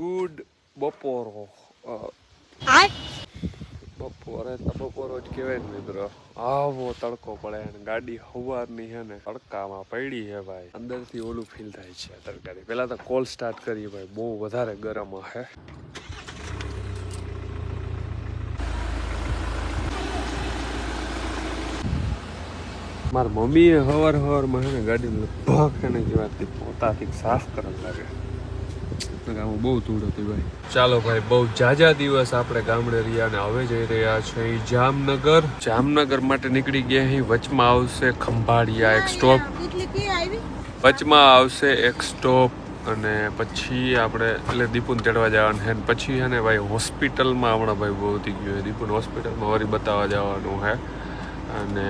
Good બપોરો બપોરે તો બપોરો જ કહેવાય ને મિત્રો. આવો તડકો પડે ને ગાડી સવારની છે ને તડકામાં પડી છે ભાઈ. અંદરથી ઓલું ફીલ થાય છે તડકાની. પેલા તો કોલ સ્ટાર્ટ કરી ભાઈ, બહુ વધારે ગરમ હે. મારા મમ્મીએ સવારમાં છે ને ગાડી લગભગ એને જેવાથી પોતાથી સાફ કરવા લાગે. બહુ ધૂળ હતી ભાઈ. ચાલો ભાઈ, બહુ જાજા દિવસ આપણે ગામડે રહ્યા ને હવે જઈ રહ્યા છે જામનગર. જામનગર માટે નીકળી ગયા. અહીં વચમાં આવશે ખંભાળિયા એક સ્ટોપ, વચમાં આવશે એક સ્ટોપ અને પછી આપણે એટલે દીપુને તેડવા જવાનું છે. પછી છે ને ભાઈ હોસ્પિટલમાં હમણાં ભાઈ બહુ થઈ ગયું. દીપુને હોસ્પિટલમાં વળી બતાવવા જવાનું છે અને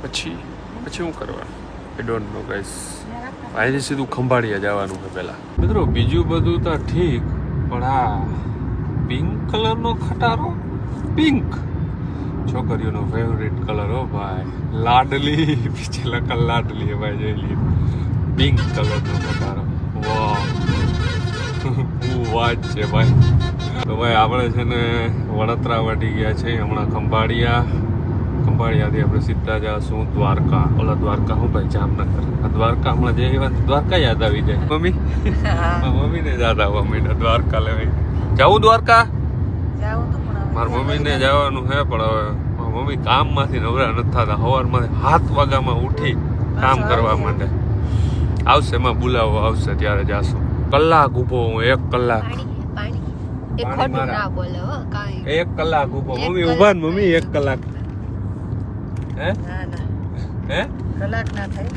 પછી શું કરવાનું આઈ ડોન્ટ નો ગાઈસ. અહીંથી સીધું ખંભાળિયા જવાનું છે પહેલાં. મિત્રો બીજું બધું તો ઠીક, પણ આ પિંક કલરનો ખટારો, પિંક છોકરીઓનો ફેવરેટ કલર હો ભાઈ. લાડલી પીછે લકલ લાડલી ભાઈ, જોઈ લઈએ પિંક કલરનો ખટારો. વાહ શું વાત છે ભાઈ. તો ભાઈ આપણે છે ને વડોદરા વટી ગયા છે હમણાં ખંભાળિયાથી આપણે સીધા જશું દ્વારકા. ઓલા દ્વારકા શું ભાઈ જામનગર. દ્વારકા હમણાં જે દ્વારકા યાદ આવી જાય. મમ્મીને યાદ આવવા માંડ્યા દ્વારકા લેવાય. જાવું દ્વારકા? મારા મમ્મીને જવાનું છે પણ હવે મમ્મી કામમાંથી નવરા નથી થતા. સવારમાંથી 7 વાગ્યામાં ઉઠી કામ કરવા માંડે. આવશે એમાં બોલાવો આવશે ત્યારે જાશું. કલાક ઊભો હું, 1 કલાક. 1 કલાક ઊભો. મમ્મી ઊભા ને મમ્મી 1 કલાક. હે કલાક ના થાય.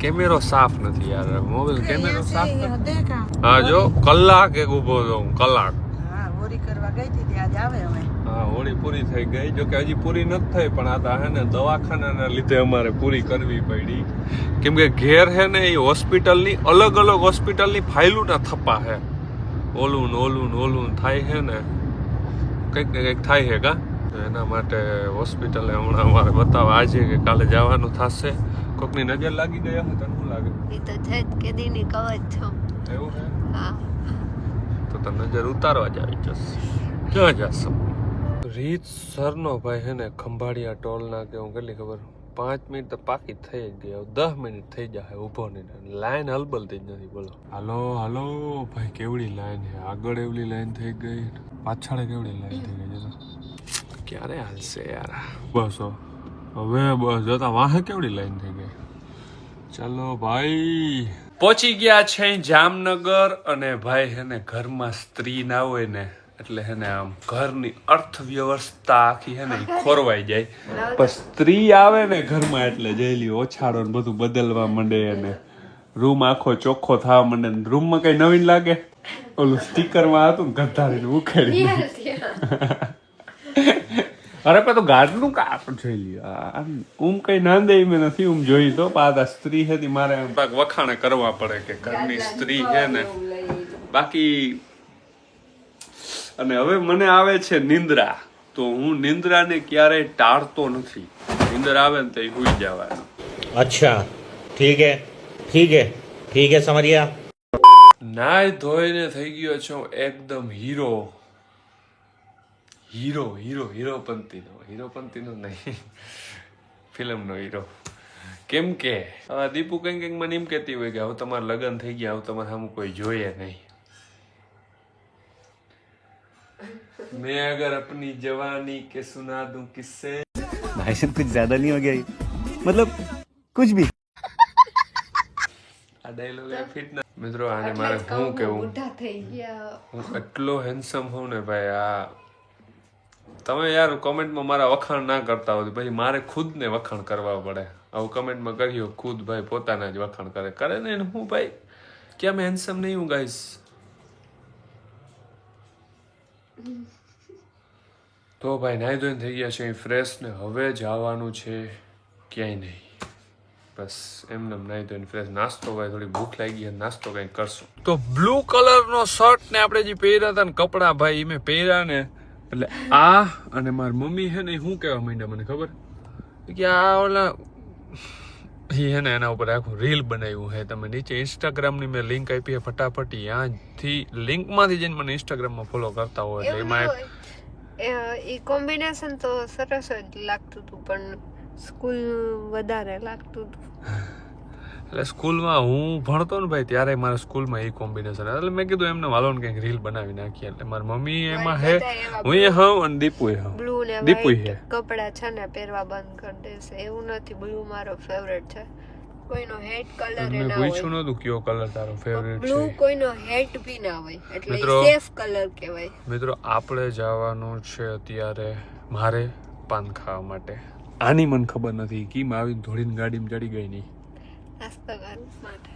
કેમેરો સાફ નથી યાર. મોબાઈલ કેમેરો સાફ નથી. હા જો કલાક એક ઊભો હતો હું. કલાક. હોળી કરવા ગઈ હતી ત્યાં જ આવે હવે. હા હોળી પૂરી થઈ ગઈ. જો કે હજી પૂરી નથી થઈ પણ આ હે ને દવાખાનાના લીધે અમારે પૂરી કરવી પડી. કેમ કે ઘેર હે ને એ હોસ્પિટલની અલગ અલગ હોસ્પિટલની ફાઇલું ના થપ્પા હે. ઓલું થાય છે ને કંઈક ને કંઈક થાય છે કા. એના માટે હોસ્પિટલે હમણાં અમારે બતાવવા આજે કે કાલે જવાનું થશે. કોકની નજર લાગી ગયા હોય તને શું લાગે? એ તો છે જ કે દીની કવચ છો. એવું છે? હા. તો નજર ઉતારવા જ આવી જશે. ક્યાં જશો? રીતસરનો ભાઈ છે ને ખંભાળિયા ટોલ ના કે હું કેટલી ખબર 5 મિનિટ તો પાકી થઈ જ ગઈ. 10 મિનિટ થઈ જાય ઊભો નહીં. લાઈન હલબલતી જ નથી. બોલો હાલો ભાઈ, કેવડી લાઈન છે. આગળ એવડી લાઈન થઈ ગઈ, પાછળ કેવડી લાઈન થઈ ગઈ. ક્યારે હાલશે યાર બસો? હવે બસ જોતા વાહે કેવડી લાઈન થઈ ગઈ. ચાલો ભાઈ, પહોંચી ગયા છે જામનગર. અને ભાઈ હે ને ઘરમાં સ્ત્રી ના હોય ને એટલે હે ને આમ ઘરની અર્થવ્યવસ્થા આખી હે ને ખોરવાઈ જાય. પણ સ્ત્રી આવે ને ઘરમાં એટલે જઈલી ઓછાડો ને બધું બદલવા માંડે અને રૂમ આખો ચોખ્ખો થવા માંડે. રૂમમાં કઈ નવીન લાગે? ઓલું સ્ટીકરમાં હતું ને ગધારીને ઉખેડી. અરે પણ તો ગાડનું કાપડ જોઈ લ્યો. કઈ નાંદે મેં નથી જોઈ તો પાછા સ્ત્રી હતી મારે વખાણે કરવા પડે કે ઘરની સ્ત્રી છે ને. બાકી અને હવે મને આવે છે નિંદ્રા, તો હું નિંદ્રાને ક્યારેય ટાળતો નથી. નિંદર આવે ને તો હુઈ જવાનું. અચ્છા ઠીક હે સમજ ગયા. નાય ધોઈને થઈ ગયો છું એકદમ હીરોપંતીનો નહીં, ફિલ્મનો હીરો. કેમ કે દીપુ કંઈક મને એમ કહેતી હોય કે હવે તમારા લગ્ન થઈ ગયા, હવે તમારે સામું કોઈ જોઈએ નહીં. मैं अगर अपनी जवानी के सुना दूं किससे. भाई साहब कुछ ज्यादा नहीं हो गया? मतलब कुछ भी. આ ડાયલોગ ફિટ ના મિત્રો. આને મારે હું કેવું, હું એટલો હેન્ડસમ હોઉં ને ભાઈ. આ તમે યાર કોમેન્ટમાં મારા વખાણ ના કરતા હોય પછી મારે ખુદને વખાણ કરવા પડે. આવું કમેન્ટમાં કર્યો ખુદ ભાઈ પોતાના જ વખાણ કરે ને હું ભાઈ ક્યાં મેં હેન્ડસમ નહીં હું ગાઈસ. તો ભાઈ નાઈ ધોઈને થઈ ગયા છે ફ્રેશ ને હવે જવાનું છે ક્યાંય નહીં. બસ એમને નાઈ ધોઈને ફ્રેશ. નાસ્તો ભાઈ થોડી ભૂખ લાગી છે, નાસ્તો કંઈક કરશું. તો બ્લુ કલરનો શર્ટ ને આપણે જે પહેર્યા હતા ને કપડાં ભાઈ મેં પહેર્યા ને એટલે આ અને મારી મમ્મી છે ને શું કહેવા માંડ્યા મને ખબર કે આ ઓલા છે ને એના ઉપર આખું રીલ બનાવ્યું છે. તમે નીચે ઇન્સ્ટાગ્રામની મેં લિંક આપી છે, ફટાફટ ત્યાંથી લિંકમાંથી જઈને મને ઇન્સ્ટાગ્રામમાં ફોલો કરતા હોય એટલે એમાં એ કોમ્બિનેશન તો સરસ જ લાગતું હતું, પણ સ્કૂલ વધારે લાગતું હતું. એટલે સ્કૂલમાં હું ભણતો ને ભાઈ ત્યારે મારા સ્કૂલમાં એ કોમ્બિનેશન એટલે મેં કીધું એમને વાલો ને કંઈક રીલ બનાવી નાખીએ. એટલે મારી મમ્મી એમાં હે, હું એ હું અને દીપુ એ બ્લુ ને દીપુ વ્હાઈટ હે. કપડા છે ને પહેરવા બંધ કરી દેશે. એવું નથી, બ્લુ મારો ફેવરેટ છે. કોઈનો હેટ કલર મેં ના પૂછ્યું હોય. નતું કયો કલર તારો ફેવરેટ બ્લુ છે. કોઈનો હેટ બી ના હોય, એટલે મિત્રો, સેફ કલર કહેવાય. મિત્રો આપણે જવાનું છે અત્યારે મારે પાન ખાવા માટે. આની મને ખબર નથી કેમ આવીને ધોળીને ગાડીમાં ચડી ગઈ નહીં. નાસ્તો કરવા માટે.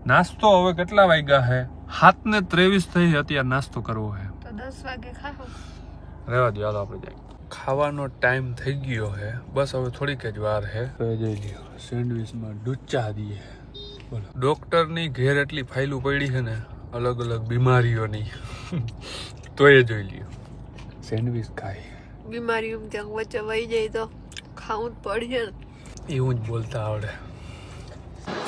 નાસ્તો હવે કેટલા વાગ્યા હે? 7:23 થઈ. અત્યારે નાસ્તો કરવો હે તો 10 વાગે ખાઓ. રહેવા દો, હાલો આપણે જાય. ખાવાનો ટાઈમ થઈ ગયો હે, બસ હવે થોડીક જ વાર હે. જઈ લ્યો સેન્ડવિચમાં ડૂચા દઈએ. બોલો, ડોક્ટરની ઘેર એટલી ફાઇલું પડી છે ને અલગ અલગ બીમારીઓની તો એ જોઈ લ્યો. સેન્ડવિચ ખાઈ બીમારી ક્યાંક વચ્ચે વહી જાય તો ખાવું જ પડશે ને. એવું જ બોલતા આવડે.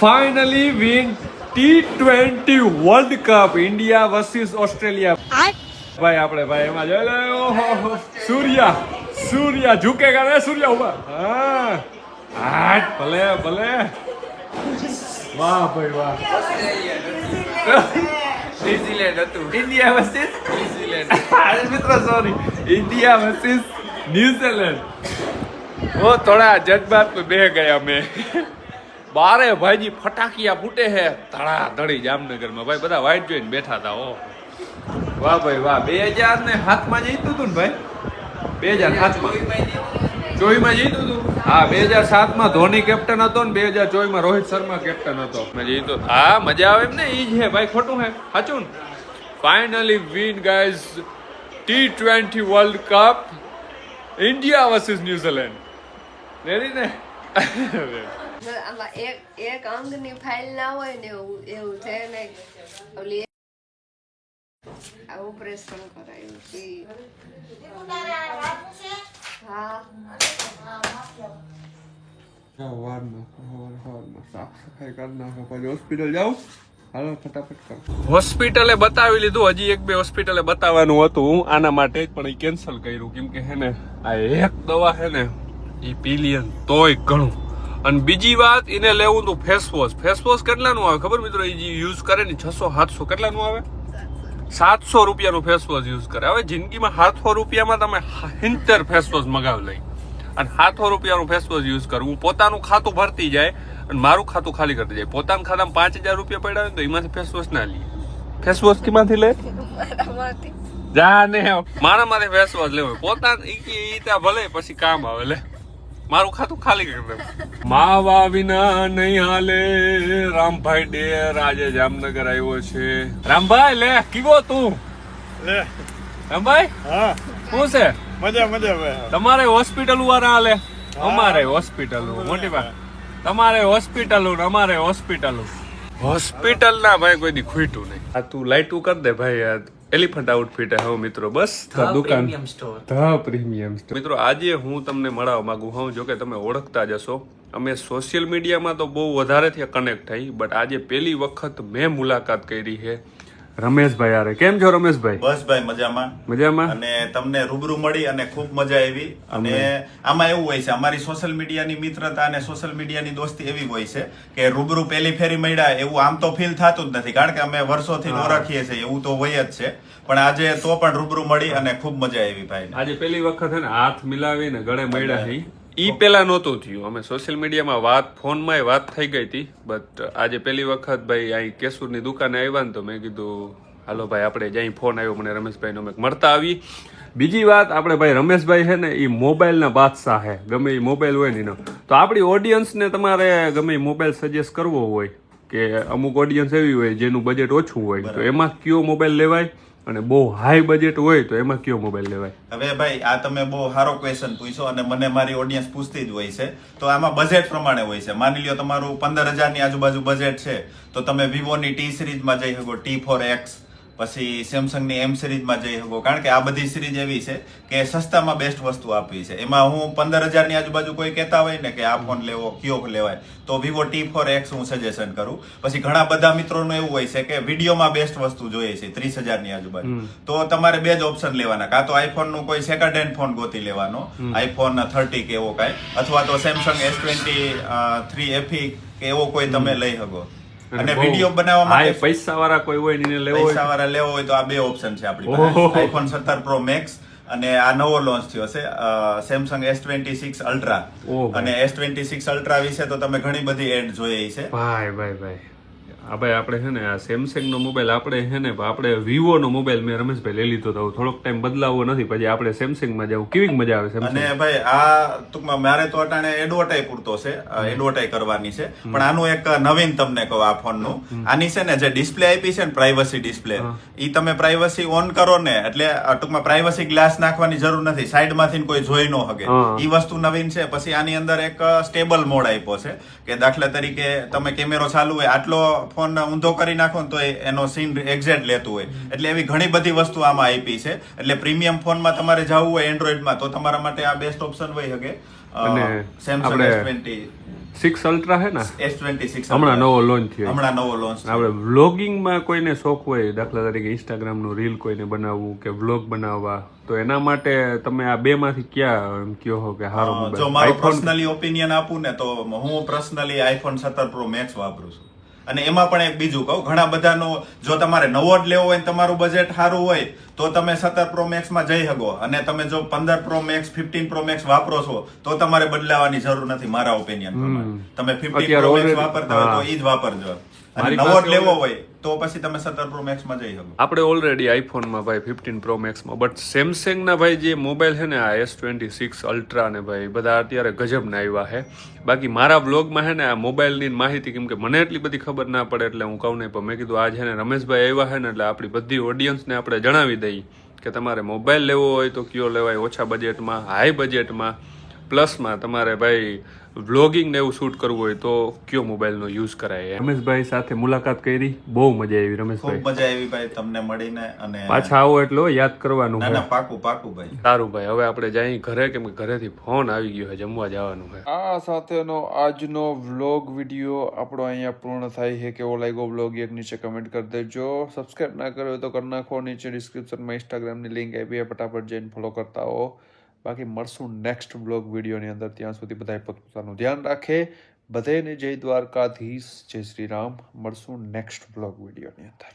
Finally win T20 world cup India versus Australia. ભાઈ આપણે ભાઈ એમાં જોઈ લે. ઓહો સૂર્યા ઝુકેગા ને સૂર્યા ઉભા. હા હાટ ભલે ભલે. વાહ ભાઈ વાહ. ન્યુઝીલેન્ડ હતું. India versus New Zealand. મિત્રો સોરી, ઇન્ડિયા વર્સિસ ન્યુઝીલેન્ડ. वो थोड़ा जज्बात में बह गया मैं. बारे भाईजी फटाकिया फूटे है धड़ा धड़ी जामनगर में. भाई બધા વાઈટ જોઈને બેઠા હતા. ઓ વાહ ભાઈ વાહ. 2007 માં જીતું હતું ને ભાઈ? 2007 માં 24 માં જીતું હતું. હા 2007 માં ધોની કેપ્ટન હતો ને 2024 માં રોહિત શર્મા કેપ્ટન હતો. મેં જીતો. હા મજા આવે એમ ને. ઈ જ હે ભાઈ, ખોટું હે સાચું ને? Finally win guys T20 world cup India versus New Zealand. Ready ને? આમાં એક અંગની ફાઇલ ના હોય ને એવું છે ને. ઓલી આ ઓપરેશન કરાયું છે. હા હોસ્પિટલે બતાવી લીધું. હજી એક બે હોસ્પિટલે બતાવવાનું હતું આના માટે જ, પણ એ કેન્સલ કર્યું કેમ કે હે ને આ એક દવા હે ને એ પી લે તોય ઘણું. અને બીજી વાત, એને લેવું તો ફેસ વોશ કેટલાનું આવે ખબર મિત્રો? એ જે યુઝ કરે ને 600-700 કેટલાનું આવે? 700 રૂપિયાનું ફેસ વોશ યુઝ કરે. હવે જિંદગીમાં 700 રૂપિયામાં તમે 70 ફેસ વોશ મગાવી લઈ અને 700 રૂપિયાનું ફેસ વોશ યુઝ કરું. હું પોતાનું ખાતું ભરતી જાય અને મારું ખાતું ખાલી કરતી જાય. પોતાના ખાતામાં 5000 રૂપિયા પડ્યા હોય તો એમાંથી ફેસ વોશ ના લઈએ. ફેસ વોશ કેમાંથી લે? જા ને મારા મારે ફેસ વોશ લેવો પોતાના ભલે પછી કામ આવે. લે મારું ખાતું ખાલી કરી દઉં. માવા વિના નહીં હાલે. રામભાઈ ડેર આજે જામનગર આવ્યો છે. રામભાઈ લે કીવો તું લે. રામભાઈ હા શું છે? મજા ભાઈ. તમારે હોસ્પિટલ વાળા હાલે? અમારે હોસ્પિટલ મોટી વાત. તમારે હોસ્પિટલ અમારે હોસ્પિટલ ના ભાઈ કોઈ દી ખૂટ્યું નહીં. આ તું લાઈટું કર દે ભાઈ. એલિફન્ટ આઉટફિટ હે મિત્રો. બસ દુકાન ધ પ્રીમિયમ સ્ટોર. મિત્રો આજે હું તમને મળવા માંગુ હું, જો કે તમે ઓળખતા જ હશો. અમે સોશિયલ મીડિયામાં તો બહુ વધારેથી કનેક્ટ થઈ, બટ આજે પહેલી વખત મેં મુલાકાત કરી છે રમેશભાઈ યારે. કેમ છો રમેશભાઈ? બસ ભાઈ મજામાં. અને તમને રૂબરૂ મળી અને ખૂબ મજા આવી. અને આમાં એવું હોય છે, અમારી સોશિયલ મીડિયાની મિત્રતા અને સોશિયલ મીડિયાની દોસ્તી એવી હોય છે કે રૂબરૂ પહેલી ફેરી મળ્યા એવું આમ તો ફીલ થતું જ નથી, કારણ કે અમે વર્ષોથી ઓળખીએ છીએ, એવું તો હોય જ છે. પણ આજે તો પણ રૂબરૂ મળી અને ખૂબ મજા આવી ભાઈ. આજે પહેલી વખત હે ને હાથ મિલાવીને ગળે મળ્યા છે. ઈ પેલા નહોતું થયું. અમે સોશિયલ મીડિયામાં વાત, ફોનમાં વાત થઈ ગઈ હતી, બટ આજે પહેલી વખત ભાઈ અહીં કેસુરની દુકાને આવ્યા ને તો મેં કીધું હાલો ભાઈ આપણે જ્યાં ફોન આવ્યો મને રમેશભાઈનો, અમે મળતા આવી. બીજી વાત, આપણે ભાઈ રમેશભાઈ છે ને એ મોબાઈલના બાદશાહ છે. ગમે એ મોબાઈલ હોય ને એનો તો આપણી ઓડિયન્સને તમારે ગમે એ મોબાઈલ સજેસ્ટ કરવો હોય કે અમુક ઓડિયન્સ એવી હોય જેનું બજેટ ઓછું હોય તો એમાં કયો મોબાઈલ લેવાય અને બહુ હાઈ બજેટ હોય તો એમાં કયો મોબાઈલ લેવાય? હવે ભાઈ આ તમે બહુ સારો ક્વેશ્ચન પૂછ્યો અને મને મારી ઓડિયન્સ પૂછતી જ હોય છે. તો આમાં બજેટ પ્રમાણે હોય છે. માની લ્યો તમારું 15,000 ની આજુબાજુ બજેટ છે તો તમે વિવોની T સિરીઝમાં જઈ શકો, T4X, પછી સેમસંગની M સિરીઝમાં જઈ શકો, કારણ કે આ બધી સિરીઝ એવી છે કે સસ્તામાં બેસ્ટ વસ્તુ આપવી છે. એમાં હું 15,000 ની આજુબાજુ કોઈ કહેતા હોય ને કે આ ફોન લેવો, કયો લેવાય, તો Vivo T4X હું સજેશન કરું. પછી ઘણા બધા મિત્રોનું એવું હોય છે કે વિડીયોમાં બેસ્ટ વસ્તુ જોઈએ છે 30,000 ની આજુબાજુ, તો તમારે બે જ ઓપ્શન લેવાના, કાં તો આઈફોન નું કોઈ સેકન્ડ હેન્ડ ફોન ગોતી લેવાનો, iPhone 30 કે એવો કાંઈ, અથવા તો Samsung S23 FE કે એવો કોઈ તમે લઈ શકો. અને વિડીયો બનાવવા માટે પૈસા વાળા કોઈ હોય ને લેવો પૈસા વાળા લેવો હોય તો આ બે ઓપ્શન છે આપણી પાસે, iPhone 17 Pro Max અને આ નવો લોન્ચ થયો છે Samsung S26 Ultra. અને S26 Ultra વિશે તો તમે ઘણી બધી એડ જોઈ છે. ભાઈ આપણે છે ને આ સેમસંગ નો મોબાઈલ આપણે વિવો નો મોબાઈલ મેં રમેશભાઈ લઈ લીધો તો થોડોક ટાઈમ બદલાવો નથી, પછી આપણે સેમસંગ માં જવું કેવી મજા આવે. અને ભાઈ આ ટૂંકમાં મારે તો અટાણે એડવર્ટાઇઝ પૂરતો છે, એડવર્ટાઇઝ કરવાની છે, પણ આનું એક નવીન તમને કહું આ ફોન નું, આની છે ને જે ડિસ્પ્લે આપી છે ને પ્રાઇવસી ડિસ્પ્લે, ઈ તમે પ્રાઇવસી ઓન કરો ને એટલે ટૂંકમાં પ્રાઇવસી ગ્લાસ નાખવાની જરૂર નથી, સાઈડ માંથી કોઈ જોઈ ન શકે, ઈ વસ્તુ નવીન છે. પછી આની અંદર એક સ્ટેબલ મોડ આપ્યો છે કે દાખલા તરીકે તમે કેમેરો ચાલુ હોય, આટલો ફોન ઊંધો કરી નાખો ને તો એનો સીન એક્ઝેક્ટ લેતું હોય, એટલે એવી ઘણી બધી વસ્તુ આમાં આપી છે. એટલે પ્રીમિયમ ફોનમાં તમારે જવું હોય એન્ડ્રોઈડમાં તો તમારા માટે આ બેસ્ટ ઓપ્શન હોય શકે. Samsung S26 Ultra હે ને, S26 હમણાં નવો લોન્ચ થયો, આપણે વ્લોગિંગમાં કોઈને શોખ હોય, દાખલા તરીકે ઇન્સ્ટાગ્રામ નું રીલ કોઈને બનાવવું કે વ્લોગ બનાવવા, તો એના માટે તમે આ બે માંથી ક્યાં કયો હો કે હારો મોબાઈલ? જો મારો પર્સનલી ઓપિનિયન આપું ને તો હું પર્સનલી iPhone 17 Pro Max વાપરું છું. અને એમાં પણ એક બીજું કહું, ઘણા બધાનો જો તમારે નવો જ લેવો હોય તમારું બજેટ સારું હોય તો તમે 17 Pro Max માં જઈ શકો, અને તમે જો 15 Pro Max 15 Pro Max વાપરો છો તો તમારે બદલાવાની જરૂર નથી મારા ઓપિનિયન પ્રમાણે. તમે 15 Pro Max વાપરતા હોય તો ઈ જ વાપરજો, અને નવો જ લેવો હોય તો પછી તમે 17 Pro Max માં જઈ શકો. આપણે ઓલરેડી આઈફોન માં ભાઈ 15 Pro Max માં, બટ સેમસંગ ના ભાઈ જે મોબાઈલ છે ને આ S26 Ultra ને ભાઈ બધા અત્યારે ગજબ ના આવ્યા છે. બાકી મારા બ્લોગમાં છે ને આ મોબાઈલ ની માહિતી, કેમ કે મને એટલી બધી ખબર ના પડે એટલે હું કહું નહીં, પણ મેં કીધું આ છે ને રમેશભાઈ આવ્યા છે ને એટલે આપણી બધી ઓડિયન્સને આપણે જણાવી દઈએ કે તમારે મોબાઈલ લેવો હોય તો કયો લેવાય, ઓછા બજેટમાં, હાઈ બજેટમાં, પ્લસમાં તમારે ભાઈ વ્લોગિંગ ને એવું શૂટ કરવું હોય તો કયો મોબાઈલ નો યુઝ કરાય. રમેશભાઈ સાથે મુલાકાત કરી, બહુ મજા આવી રમેશભાઈ. ખૂબ મજા આવી ભાઈ તમને મળીને, અને પાછા આવો એટલે યાદ કરવાનું. ના પાકું ભાઈ. સારું ભાઈ, હવે આપણે જઈ ઘરે, કેમ કે ઘરેથી ફોન આવી ગયો છે, જમવા જવાનું છે. આ સાથેનો આજનો વ્લોગ વિડીયો આપણો અહીંયા પૂર્ણ થાય છે. કેવો લાગ્યો વ્લોગ એક નીચે કમેન્ટ કરી દેજો. સબસ્ક્રાઇબ ના કર્યો તો કરી નાખો, નીચે ડિસ્ક્રિપ્શનમાં ઇન્સ્ટાગ્રામની લિંક આપી, ફટાફટ જઈને ફોલો કરતા હો. બાકી મળશું નેક્સ્ટ બ્લોગ વિડીયોની અંદર. ત્યાં સુધી બધાએ પોતાનું ધ્યાન રાખે. બધાને જય દ્વારકાધીશ, જય શ્રી રામ. મળશું નેક્સ્ટ બ્લોગ વિડીયોની અંદર.